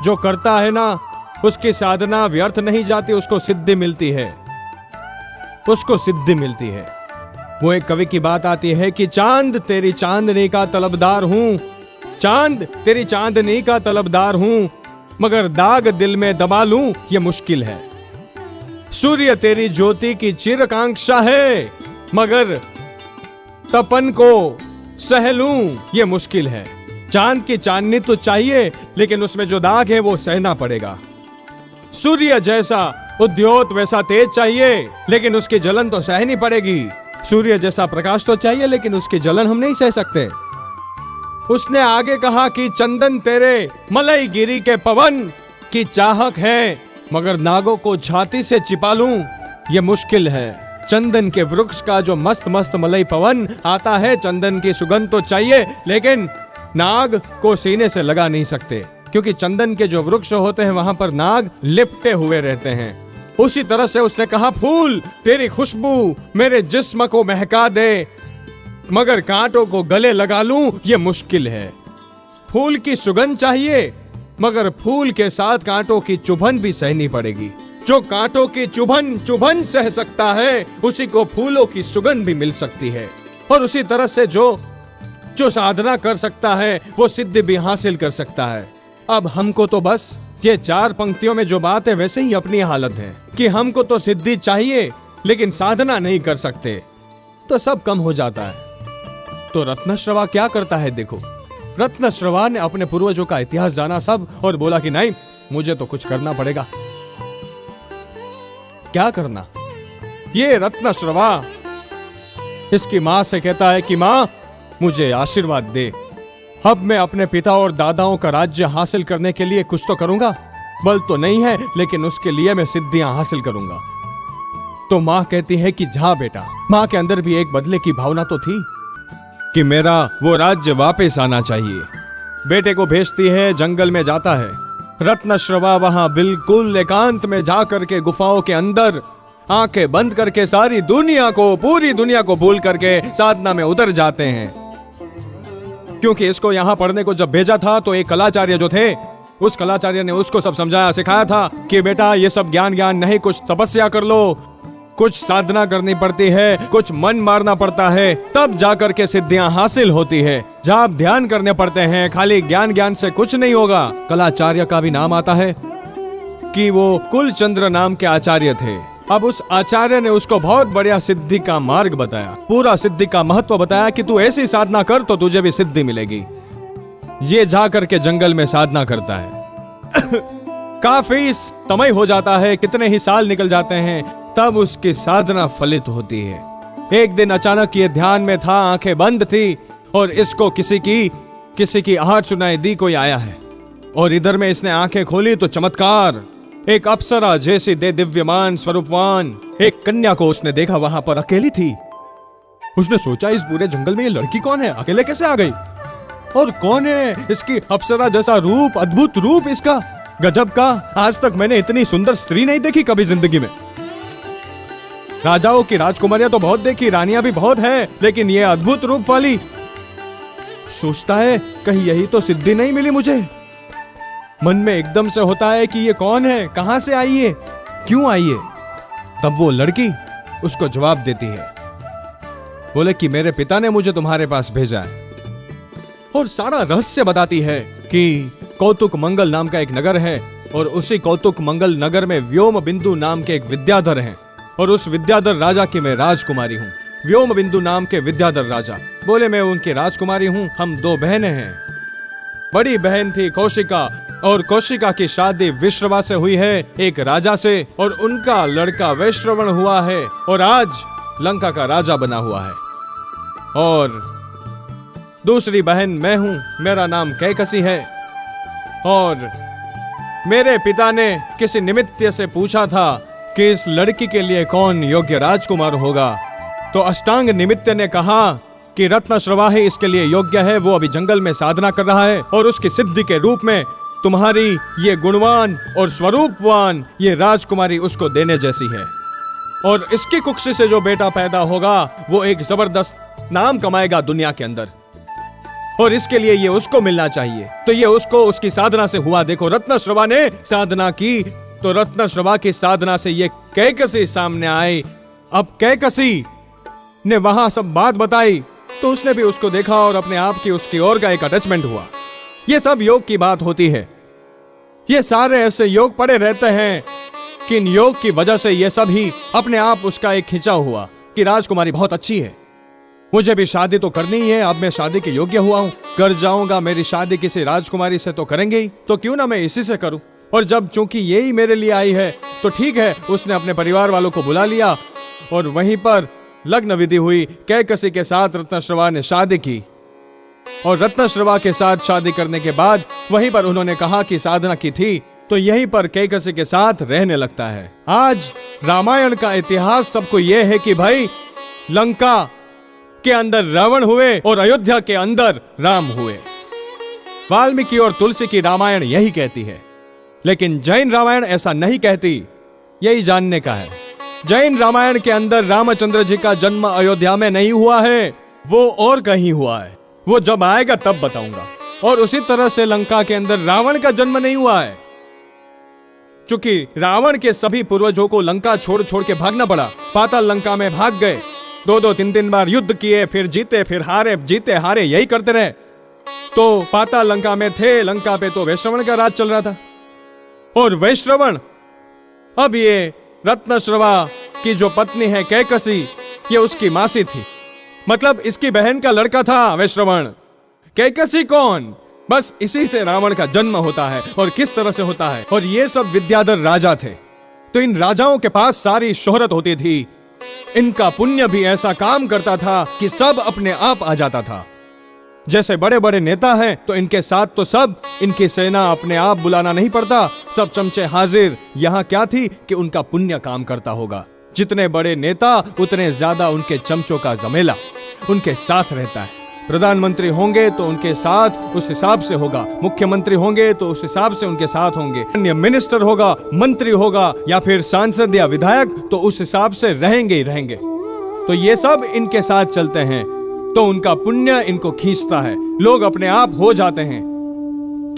जो करता है ना, उसकी साधना व्यर्थ नहीं जाती, उसको सिद्धि मिलती है, उसको सिद्धि मिलती है। वो एक कवि की बात आती है कि चांद तेरी चांदनी का तलबदार हूं, चांद तेरी चांदनी का तलबदार हूं, मगर दाग दिल में दबा लूं ये मुश्किल है। सूर्य तेरी ज्योति की चिरकांक्षा है, मगर तपन को सह लूं ये मुश्किल है। चांद की चांदनी तो चाहिए, लेकिन उसमें जो दाग है वो सहना पड़ेगा। सूर्य जैसा उद्योत वैसा तेज चाहिए, लेकिन उसकी जलन तो सहनी पड़ेगी। सूर्य जैसा प्रकाश तो चाहिए, लेकिन उसकी जलन हम नहीं सह सकते। उसने आगे कहा कि चंदन तेरे मलई गिरी के पवन की चाहक है, मगर नागों को छाती से छिपा लूं ये मुश्किल है। चंदन के वृक्ष का जो मस्त मस्त मलई पवन आता है, चंदन की सुगंध तो चाहिए, लेकिन नाग को सीने से लगा नहीं सकते, क्योंकि चंदन के जो वृक्ष होते हैं वहां पर नाग लिपटे हुए रहते हैं। उसी तरह से उसने कहा, फूल तेरी खुशबू मेरे जिस्म को महका दे, मगर कांटों को गले लगा लूं ये मुश्किल है। फूल की सुगंध चाहिए, मगर फूल के साथ कांटों की चुभन भी सहनी पड़ेगी। जो कांटों की चुभन सह सकता है, उसी को फूलों की सुगंध भी मिल सकती है। और उसी तरह से जो साधना कर सकता है, वो सिद्धि भी हासिल कर सकता है। अब हमको तो बस ये 4 पंक्तियों में जो बात है, वैसे ही अपनी हालत है कि हमको तो सिद्धि चाहिए, लेकिन साधना नहीं कर सकते, तो सब कम हो जाता है। तो रत्नश्रवा क्या करता है? देखो, रत्नश्रवा ने अपने पूर्वजों का इतिहास जाना सब, और बोला कि नहीं, मुझे तो कुछ करना पड़ेगा। क्या करना? ये रत्नश्रवा इसकी मां से कहता है कि मां, मुझे आशीर्वाद दे। अब मैं अपने पिता और दादाओं का राज्य हासिल करने के लिए कुछ तो करूंगा। बल तो नहीं है, लेकिन उसके लिए मैं सिद्धियां हासिल करूंगा। तो मां कहती है कि जा बेटा। मां के अंदर भी एक बदले की भावना तो थी कि मेरा वो राज्य वापस आना चाहिए। बेटे को भेजती है, जंगल में जाता है। रत्नश्रवा वहां बिल्कुल एकांत में जाकर के गुफाओं के अंदर आंखें बंद करके सारी दुनिया को, पूरी दुनिया को भूल करके साधना में उतर जाते हैं। क्योंकि इसको यहां पढ़ने को जब भेजा था, तो एक कलाचार्य जो थे, उस कलाचार्य ने उसको सब समझाया सिखाया था कि बेटा ये सब ज्ञान नहीं, कुछ तपस्या कर लो, कुछ साधना करनी पड़ती है, कुछ मन मारना पड़ता है, तब जाकर के सिद्धियां हासिल होती है। जाप ध्यान करने पड़ते हैं, खाली ज्ञान से कुछ नहीं होगा। कलाचार्य का भी नाम आता है कि वो कुलचंद्र नाम के आचार्य थे। अब उस आचार्य ने उसको बहुत बढ़िया सिद्धि का मार्ग बताया, पूरा सिद्धि का महत्व बताया कि तू ऐसी साधना कर तो तुझे भी सिद्धि मिलेगी। ये जाकर के जंगल में साधना करता है। काफी समय हो जाता है, कितने ही साल निकल जाते हैं, तब उसकी साधना फलित होती है। एक दिन अचानक ये ध्यान में था, आंखें बंद थी, और इसको किसी की आहट सुनाई दी, कोई आया है। और इधर में इसने आंखें खोली तो चमत्कार, एक अप्सरा जैसी दे दिव्यमान स्वरूपवान एक कन्या को उसने देखा, वहां पर अकेली थी। उसने सोचा, इस पूरे जंगल में ये लड़की कौन है, अकेले कैसे आ गई, और कौन है इसकी अप्सरा जैसा रूप, अद्भुत रूप इसका, गजब का। आज तक मैंने इतनी सुंदर स्त्री नहीं देखी कभी जिंदगी में। राजाओं की राजकुमारियां तो बहुत देखी, रानियां भी बहुत है, लेकिन ये अद्भुत रूप वाली। सोचता है, कहीं यही तो सिद्धि नहीं मिली मुझे। मन में एकदम से होता है कि ये कौन है, कहां से आई है, क्यों आई है। तब वो लड़की उसको जवाब देती है, बोले कि मेरे पिता ने मुझे तुम्हारे पास भेजा है, और सारा रहस्य बताती है कि कौतुक मंगल नाम का एक नगर है, और उसी कौतुक मंगल नगर में व्योम बिंदु नाम के एक विद्याधर हैं, और उस विद्याधर राजा की मैं राजकुमारी हूँ। व्योम बिंदु नाम के विद्याधर राजा बोले, मैं उनकी राजकुमारी हूँ, हम 2 बहनें हैं। बड़ी बहन थी कौशिका, और कौशिका की शादी विश्रवा से हुई है, एक राजा से, और उनका लड़का वैश्रवण हुआ है, और आज लंका का राजा बना हुआ है। और दूसरी बहन मैं हूं, मेरा नाम कैकसी है। और मेरे पिता ने किसी निमित्त से पूछा था कि इस लड़की के लिए कौन योग्य राजकुमार होगा, तो अष्टांग निमित्त ने कहा कि रत्नश्रवा ही इसके लिए योग्य है। वो अभी जंगल में साधना कर रहा है और उसकी सिद्धि के रूप में तुम्हारी ये गुणवान और स्वरूपवान ये राजकुमारी उसको देने जैसी है। और इसकी कुक्षी से जो बेटा पैदा होगा वो एक जबरदस्त नाम कमाएगा दुनिया के अंदर, और इसके लिए ये उसको मिलना चाहिए। तो ये उसको उसकी साधना से हुआ। देखो, रत्नश्रवा ने साधना की तो रत्नश्रवा की साधना से ये कैकसी सामने आई। अब कैकसी ने वहां सब बात बताई तो उसने भी उसको देखा और अपने आप की उसकी ओर का एक अटैचमेंट हुआ। ये सब योग की बात होती है। ये सारे ऐसे योग पड़े रहते हैं कि इन योग की वजह से ये सब ही अपने आप उसका एक खिंचाव हुआ कि राजकुमारी बहुत अच्छी है, मुझे भी शादी तो करनी ही है। अब मैं शादी के योग्य हुआ हूं, कर जाऊंगा। मेरी शादी किसी राजकुमारी से तो करेंगे ही, तो क्यों ना मैं इसी से करूं। और जब चूंकि यही मेरे लिए आई है तो ठीक है। उसने अपने परिवार वालों को बुला लिया और वहीं पर लग्न विधि हुई। कैकसी के साथ रत्नश्रवा ने शादी की और रत्नश्रवा के साथ शादी करने के बाद वहीं पर उन्होंने कहा कि साधना की थी तो यहीं पर कैकसी के साथ रहने लगता है। आज रामायण का इतिहास सबको यह है कि भाई लंका के अंदर रावण हुए और अयोध्या के अंदर राम हुए। वाल्मीकि और तुलसी की रामायण यही कहती है, लेकिन जैन रामायण ऐसा नहीं कहती। यही जानने का है। जैन रामायण के अंदर रामचंद्र जी का जन्म अयोध्या में नहीं हुआ है, वो और कहीं हुआ है। वो जब आएगा तब बताऊंगा। और उसी तरह से लंका के अंदर रावण का जन्म नहीं हुआ है, चूंकि रावण के सभी पूर्वजों को लंका छोड़ छोड़ के भागना पड़ा। पाताल लंका में भाग गए, 2-3 बार युद्ध किए, फिर जीते फिर हारे, जीते हारे यही करते रहे। तो पाताल लंका में थे, लंका पे तो वैश्रवण का राज चल रहा था। और वैश्रवण अब ये रत्नश्रवा की जो पत्नी है कैकसी, ये उसकी मासी थी, मतलब इसकी बहन का लड़का था वैश्रवण। कैकसी कौन? बस इसी से रावण का जन्म होता है। और किस तरह से होता है? और ये सब विद्याधर राजा थे, तो इन राजाओं के पास सारी शोहरत होती थी। इनका पुण्य भी ऐसा काम करता था कि सब अपने आप आ जाता था। जैसे बड़े बड़े नेता हैं तो इनके साथ तो सब, इनकी सेना अपने आप बुलाना नहीं पड़ता, सब चमचे हाजिर। यहां क्या थी कि उनका पुण्य काम करता होगा। जितने बड़े नेता उतने ज्यादा उनके चमचों का जमेला उनके साथ रहता है। प्रधानमंत्री होंगे तो उनके साथ उस हिसाब से होगा, मुख्यमंत्री होंगे तो उस हिसाब से उनके साथ होंगे, अन्य मिनिस्टर होगा, मंत्री होगा या फिर सांसद या विधायक, तो उस हिसाब से रहेंगे ही रहेंगे। तो ये सब इनके साथ चलते हैं, तो उनका पुण्य इनको खींचता है, लोग अपने आप हो जाते हैं।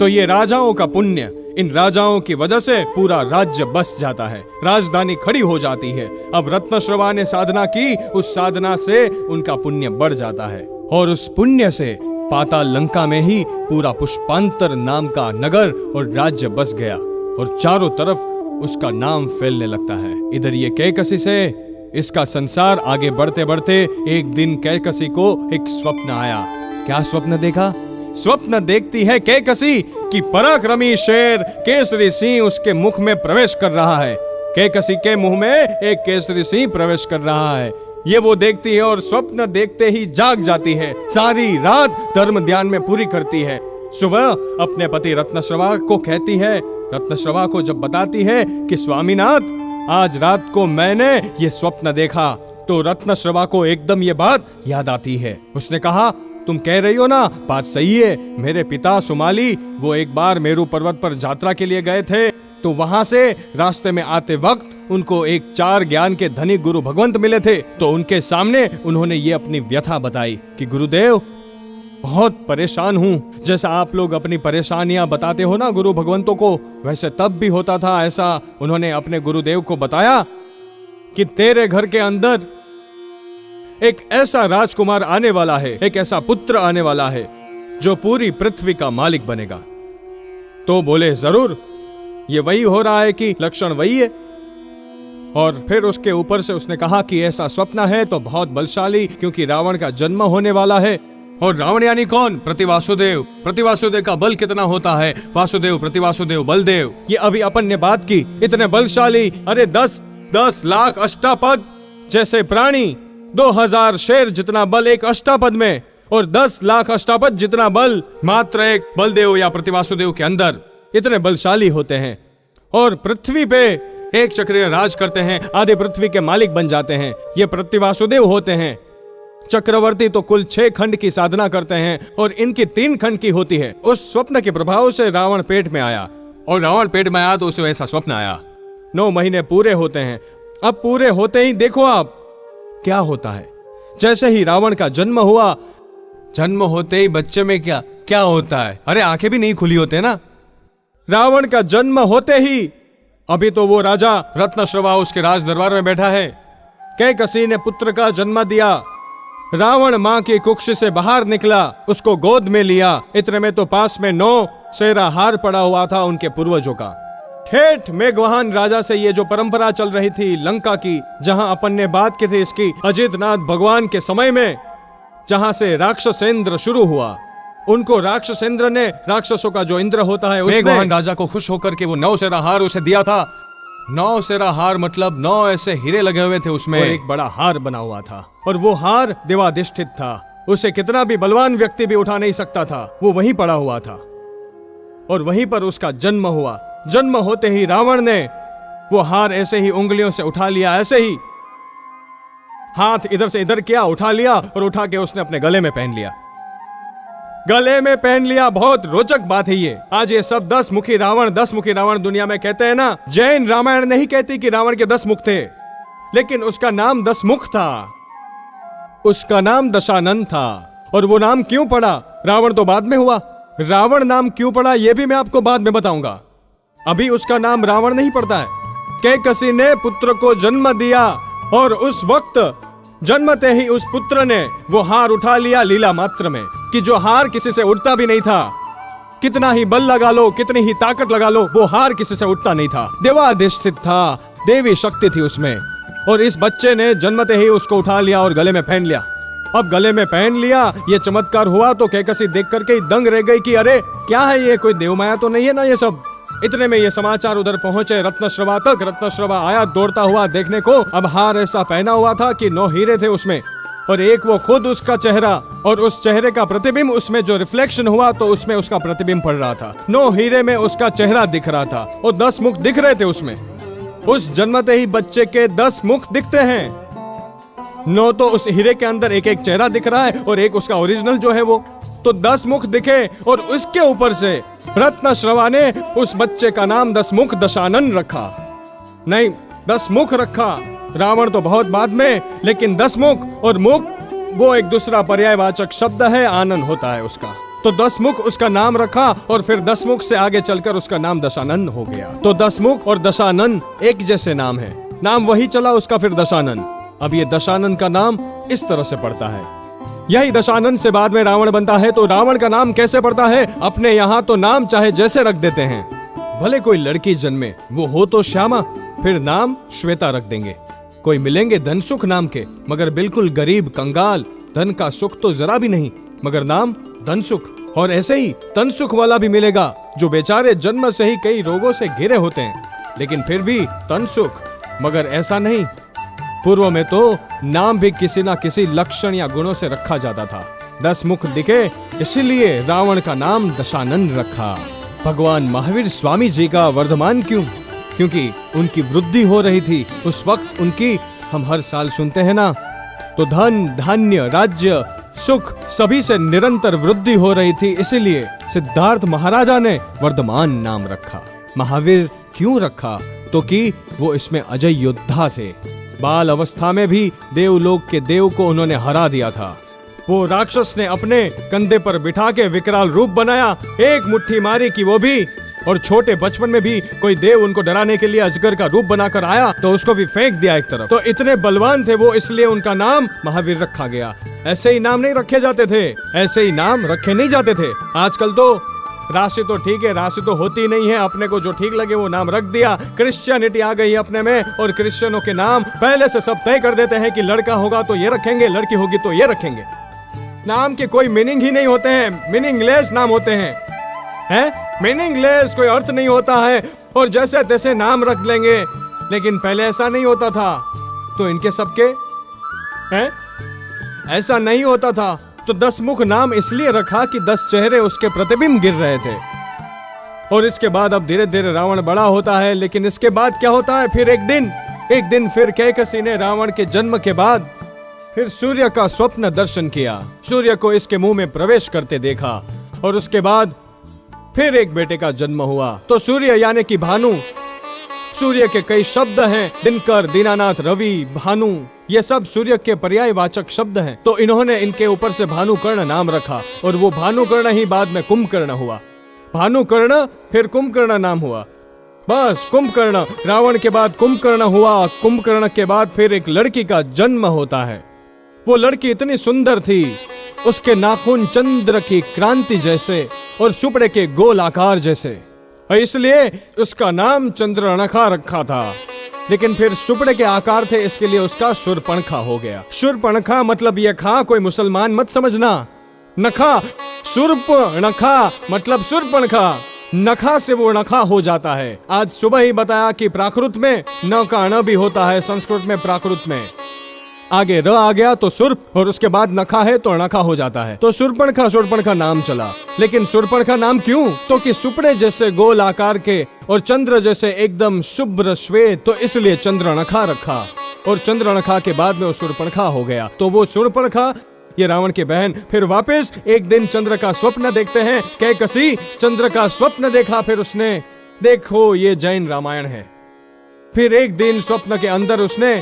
तो ये राजाओं का पुण्य, इन राजाओं की वजह से पूरा राज्य बस जाता है, राजधानी खड़ी हो जाती है। अब रत्नश्रवा ने साधना की, उस साधना से उनका पुण्य बढ़ जाता है और उस पुण्य से पाताल लंका में ही पूरा पुष्पांतर नाम का नगर और राज्य बस गया और चारों तरफ उसका नाम फैलने लगता है। इधर ये कैकसी से इसका संसार आगे बढ़ते बढ़ते एक दिन कैकसी को एक स्वप्न आया। क्या स्वप्न देखा? स्वप्न देखती है कैकसी कि पराक्रमी शेर केसरी सिंह उसके मुख में प्रवेश कर रहा है। कैकसी के मुंह में एक केसरी सिंह प्रवेश कर रहा है। ये वो देखती है और स्वप्न देखते ही जाग जाती है। सारी रात धर्म ध्यान में पूरी करती है। सुबह अपने पति रत्नश्रवा को कहती है, रत्नश्रवा को जब बताती है कि स्वामीनाथ आज रात को मैंने ये स्वप्न देखा, तो रत्नश्रवा को एकदम ये बात याद आती है। उसने कहा, तुम कह रही हो ना, बात सही है। मेरे पिता सुमाली वो एक बार मेरू पर्वत पर यात्रा के लिए गए थे, तो वहां से रास्ते में आते वक्त उनको एक 4 ज्ञान के धनी गुरु भगवंत मिले थे। तो उनके सामने उन्होंने ये अपनी व्यथा बताई कि गुरुदेव बहुत परेशान हूं। जैसा आप लोग अपनी परेशानियां बताते हो ना गुरु भगवंतों को, वैसे तब भी होता था ऐसा। उन्होंने अपने गुरुदेव को बताया कि तेरे घर के अंदर एक ऐसा राजकुमार आने वाला है, एक ऐसा पुत्र आने वाला है जो पूरी पृथ्वी का मालिक बनेगा। तो बोले जरूर, ये वही हो रहा है कि लक्षण वही है। और फिर उसके ऊपर से उसने कहा कि ऐसा स्वप्न है तो बहुत बलशाली, क्योंकि रावण का जन्म होने वाला है। और रावण यानी कौन? प्रतिवासुदेव। प्रतिवासुदेव का बल कितना होता है? वासुदेव, प्रतिवासुदेव, बलदेव। ये अभी अपन ने बात की, इतने बलशाली। अरे 10 लाख अष्टापद जैसे प्राणी, 2000 शेर जितना बल एक अष्टापद में, और 10 लाख अष्टापद जितना बल मात्र एक बलदेव या प्रतिवासुदेव के अंदर इतने बलशाली होते हैं, और पृथ्वी पे एक चक्रीय राज करते हैं, आधे पृथ्वी के मालिक बन जाते हैं। ये प्रतिवासुदेव होते हैं। चक्रवर्ती तो कुल 6 खंड की साधना करते हैं और इनकी 3 खंड की होती है। उस स्वप्न के प्रभाव से रावण पेट में आया, और रावण पेट में आया तो उसे ऐसा स्वप्न आया। 9 महीने पूरे होते हैं। अब पूरे होते ही देखो आप क्या होता है। जैसे ही रावण का जन्म हुआ, जन्म होते ही बच्चे में क्या क्या होता है, अरे आंखें भी नहीं खुली होते ना। रावण का जन्म होते ही अभी तो वो राजा रत्नश्रवा उसके राज दरबार में बैठा है। कैकसी ने पुत्र का जन्म दिया। रावण मां की कुक्ष से बाहर निकला, उसको गोद में लिया। इतने में तो पास में 9 सेरा हार पड़ा हुआ था उनके पूर्वजों का। ठेठ मेघवाहन राजा से ये जो परंपरा चल रही थी लंका की, जहां अपन ने बात की थी इसकी अजितनाथ भगवान के समय में, जहां से राक्षसेंद्र शुरू हुआ, उनको राक्षसेंद्र ने, राक्षसों का जो इंद्र होता है, मेघवाहन राजा को खुश होकर के वो 9 सेरा हार उसे दिया था। 9 सेरा हार मतलब 9 ऐसे हीरे लगे हुए थे उसमें, और एक बड़ा हार बना हुआ था, और वो हार देवाधिष्ठित था। उसे कितना भी बलवान व्यक्ति भी उठा नहीं सकता था, वो वहीं पड़ा हुआ था, और वहीं पर उसका जन्म हुआ। जन्म होते ही रावण ने वो हार ऐसे ही उंगलियों से उठा लिया, ऐसे ही हाथ इधर से इधर किया, उठा लिया, और उठा के उसने अपने गले में पहन लिया। गले में पहन लिया। बहुत रोचक बात है ये। आज ये सब 10 मुखी रावण दुनिया में कहते हैं ना। जैन रामायण नहीं कहती कि रावण के 10 मुख थे, लेकिन उसका नाम 10 मुख था, उसका नाम दशानन था। और वो नाम क्यों पड़ा, रावण तो बाद में हुआ, रावण नाम क्यों पड़ा ये भी मैं आपको बाद में बताऊंगा। अभी उसका नाम रावण नहीं पड़ता है। कैकसी ने पुत्र को जन्म दिया, और उस वक्त जन्मते ही उस पुत्र ने वो हार उठा लिया लीला मात्र में, कि जो हार किसी से उठता भी नहीं था। कितना ही बल लगा लो, कितनी ही ताकत लगा लो, वो हार किसी से उठता नहीं था। देवाधिष्ठित था, देवी शक्ति थी उसमें, और इस बच्चे ने जन्मते ही उसको उठा लिया और गले में पहन लिया। अब गले में पहन लिया, ये चमत्कार हुआ तो कैकसी देख करके ही दंग रह गई कि अरे क्या है ये, कोई देवमाया तो नहीं है ना ये सब। इतने में ये समाचार उधर पहुंचे रत्नश्रवा तक। रत्नश्रवा आया दौड़ता हुआ देखने को। अब हार ऐसा पहना हुआ था कि 9 हीरे थे उसमें, और एक वो खुद उसका चेहरा, और उस चेहरे का प्रतिबिंब, उसमें जो रिफ्लेक्शन हुआ तो उसमें उसका प्रतिबिंब पड़ रहा था। 9 हीरे में उसका चेहरा दिख रहा था, और 10 मुख दिख रहे थे उसमें। उस जन्मते ही बच्चे के 10 मुख दिखते हैं। 9 तो उस हीरे के अंदर एक एक चेहरा दिख रहा है, और एक उसका ओरिजिनल जो है वो, तो 10 मुख दिखे। और उसके ऊपर से रत्नश्रवा ने उस बच्चे का नाम 10 मुख दशानन रखा। नहीं, 10 मुख रखा। रावण तो बहुत बाद में, लेकिन 10 मुख, और मुख वो एक दूसरा पर्यायवाचक शब्द है, आनंद होता है उसका। तो 10 मुख उसका नाम रखा, और फिर 10 मुख से आगे चलकर उसका नाम दशानन हो गया। तो 10 मुख और दशानन एक जैसे नाम है, नाम वही चला उसका फिर दशानन। अब ये दशानन का नाम इस तरह से पड़ता है। यही दशानन से बाद में रावण बनता है। तो रावण का नाम कैसे पड़ता है, अपने यहाँ तो नाम चाहे जैसे रख देते हैं। भले कोई लड़की जन्मे, वो हो तो श्यामा, फिर नाम श्वेता रख देंगे। कोई मिलेंगे धनसुख नाम के, मगर बिल्कुल गरीब कंगाल, धन का सुख तो जरा भी नहीं, मगर नाम धनसुख। और ऐसे ही तनसुख वाला भी मिलेगा, जो बेचारे जन्म से ही कई रोगों से घिरे होते हैं, लेकिन फिर भी तनसुख। मगर ऐसा नहीं, पूर्व में तो नाम भी किसी ना किसी लक्षण या गुणों से रखा जाता था। 10 मुख दिखे, इसीलिए रावण का नाम दशानन रखा। भगवान महावीर स्वामी जी का वर्धमान क्यों? क्योंकि उनकी वृद्धि हो रही थी उस वक्त उनकी। हम हर साल सुनते हैं ना, तो धन, धान्य, राज्य, सुख सभी से निरंतर वृद्धि हो रही थी, इसीलिए सिद्धार्थ महाराजा ने वर्धमान नाम रखा। महावीर क्यों रखा? तो कि वो इसमें अजय योद्धा थे। बाल अवस्था में भी देवलोक के देव को उन्होंने हरा दिया था। वो राक्षस ने अपने कंधे पर बिठा के विकराल रूप बनाया, एक मुट्ठी मारी कि वो भी, और छोटे बचपन में भी कोई देव उनको डराने के लिए अजगर का रूप बनाकर आया तो उसको भी फेंक दिया एक तरफ। तो इतने बलवान थे वो, इसलिए उनका नाम महावीर रखा गया। ऐसे ही नाम नहीं रखे जाते थे, ऐसे ही नाम रखे नहीं जाते थे। आजकल तो राशि तो ठीक है, राशि तो होती नहीं है, अपने को जो ठीक लगे वो नाम रख दिया। क्रिश्चियनिटी आ गई अपने में, और क्रिश्चियनों के नाम पहले से सब तय कर देते हैं कि लड़का होगा तो ये रखेंगे, लड़की होगी तो ये रखेंगे। नाम के कोई मीनिंग ही नहीं होते हैं, मीनिंगलेस नाम होते हैं, मीनिंगलेस, कोई अर्थ नहीं होता है, और जैसे तैसे नाम रख लेंगे। लेकिन पहले ऐसा नहीं होता था, तो इनके सबके हैं, ऐसा नहीं होता था। तो 10 मुख नाम इसलिए रखा कि 10 चेहरे उसके प्रतिबिंब गिर रहे थे। और इसके बाद अब धीरे धीरे रावण बड़ा होता है। लेकिन इसके बाद क्या होता है, फिर एक दिन फिर कैकसी ने रावण के जन्म के बाद फिर सूर्य का स्वप्न दर्शन किया। सूर्य को इसके मुंह में प्रवेश करते देखा और उसके बाद फिर एक बेटे का जन्म हुआ। तो सूर्य यानी कि भानु, सूर्य के कई शब्द हैं, दिनकर, दीनानाथ, रवि, भानु, ये सब सूर्य के पर्यायवाचक शब्द हैं। तो इन्होंने इनके ऊपर से भानुकर्ण नाम रखा और वो भानुकर्ण ही बाद में कुंभकर्ण हुआ। भानुकर्ण फिर कुंभकर्ण नाम हुआ। बस कुंभकर्ण, रावण के बाद कुंभकर्ण हुआ। कुंभकर्ण के बाद फिर एक लड़की का जन्म होता है। वो लड़की इतनी सुंदर थी, उसके नाखून चंद्र की क्रांति जैसे और सुपड़े के गोल आकार जैसे, इसलिए उसका नाम चंद्रनखा रखा था। लेकिन फिर सुपड़े के आकार थे, इसके लिए उसका शूर्पणखा हो गया। शूर्पणखा मतलब ये खा, कोई मुसलमान मत समझना। नखा, शूर्पणखा मतलब शूर्पणखा, नखा से वो नखा हो जाता है। आज सुबह ही बताया कि प्राकृत में न का न भी होता है, संस्कृत में प्राकृत में आगे र आ गया तो सुर्प और उसके बाद नखा है तो नखा हो जाता है। तो शूर्पणखा नाम चला। लेकिन शूर्पणखा नाम क्यों? तो कि सुपड़े जैसे गोल आकार के और चंद्र जैसे एकदम शुभ्र श्वेत, तो इसलिए चंद्रनखा रखा और चंद्रनखा के बाद में वो शूर्पणखा हो गया। तो वो शूर्पणखा ये रावण की बहन फिर वापस एक दिन चंद्र का स्वप्न देखते हैं। कैकसी चंद्र का स्वप्न देखा, फिर उसने, देखो ये जैन रामायण है, फिर एक दिन स्वप्न के अंदर उसने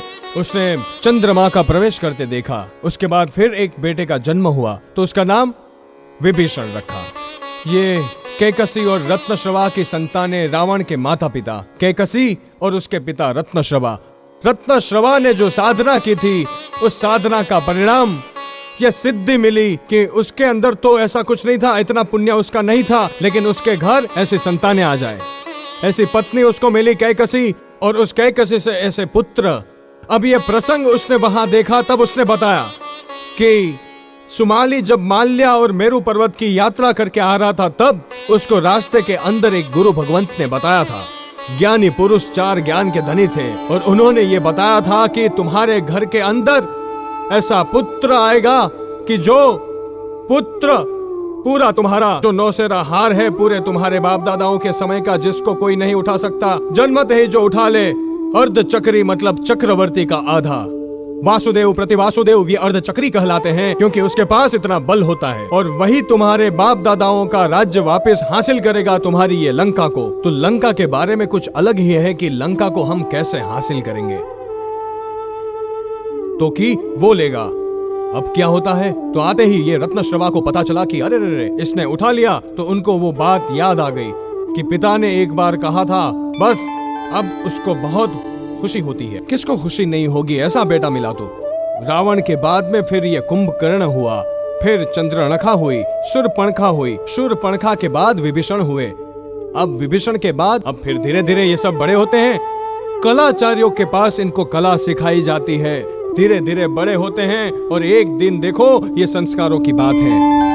चंद्रमा का प्रवेश करते देखा। उसके बाद फिर एक बेटे का जन्म हुआ तो उसका नाम विभीषण रखा। ये कैकसी और रत्नश्रवा की संतानें रावण के माता पिता, कैकसी और उसके पिता रत्नश्रवा। रत्नश्रवा ने जो साधना की थी, उस साधना का परिणाम यह सिद्धि मिली कि उसके अंदर तो ऐसा कुछ नहीं था, इतना पुण्य उसका नहीं था, लेकिन उसके घर ऐसी संतानें आ जाए, ऐसी पत्नी उसको मिली कैकसी, और उस कैकसी से ऐसे पुत्र। अब यह प्रसंग उसने वहां देखा, तब उसने बताया कि सुमाली जब माल्या और मेरू पर्वत की यात्रा करके आ रहा था, तब उसको रास्ते के अंदर एक गुरु भगवंत ने बताया था। ज्ञानी पुरुष 4 ज्ञान के धनी थे और उन्होंने ये बताया था कि तुम्हारे घर के अंदर ऐसा पुत्र आएगा कि जो पुत्र पूरा तुम्हारा जो नौसेरा हार है, पूरे तुम्हारे बाप दादाओं के समय का, जिसको कोई नहीं उठा सकता, जन्मत ही जो उठा ले, अर्ध चक्री मतलब चक्रवर्ती का आधा। वासुदेव प्रति वासुदेव ये अर्ध चक्री कहलाते हैं, क्योंकि उसके पास इतना बल होता है, और वही तुम्हारे बाप दादाओं का राज्य वापस हासिल करेगा, तुम्हारी ये लंका को। तो लंका के बारे में कुछ अलग ही है कि लंका को हम कैसे हासिल करेंगे, तो कि वो लेगा। अब क्या होता है, तो आते ही ये रत्नश्रवा को पता चला कि अरे रे इसने उठा लिया, तो उनको वो बात याद आ गई कि पिता ने एक बार कहा था, बस अब उसको बहुत खुशी होती है। किसको खुशी नहीं होगी ऐसा बेटा मिला तो। रावण के बाद में फिर ये कुंभकर्ण हुआ, फिर चंद्रनखा हुई, शूर्पणखा हुई, शूर्पणखा के बाद विभीषण हुए। अब विभीषण के बाद अब फिर धीरे धीरे ये सब बड़े होते हैं, कलाचार्यों के पास इनको कला सिखाई जाती है, धीरे धीरे बड़े होते हैं, और एक दिन देखो ये संस्कारों की बात है।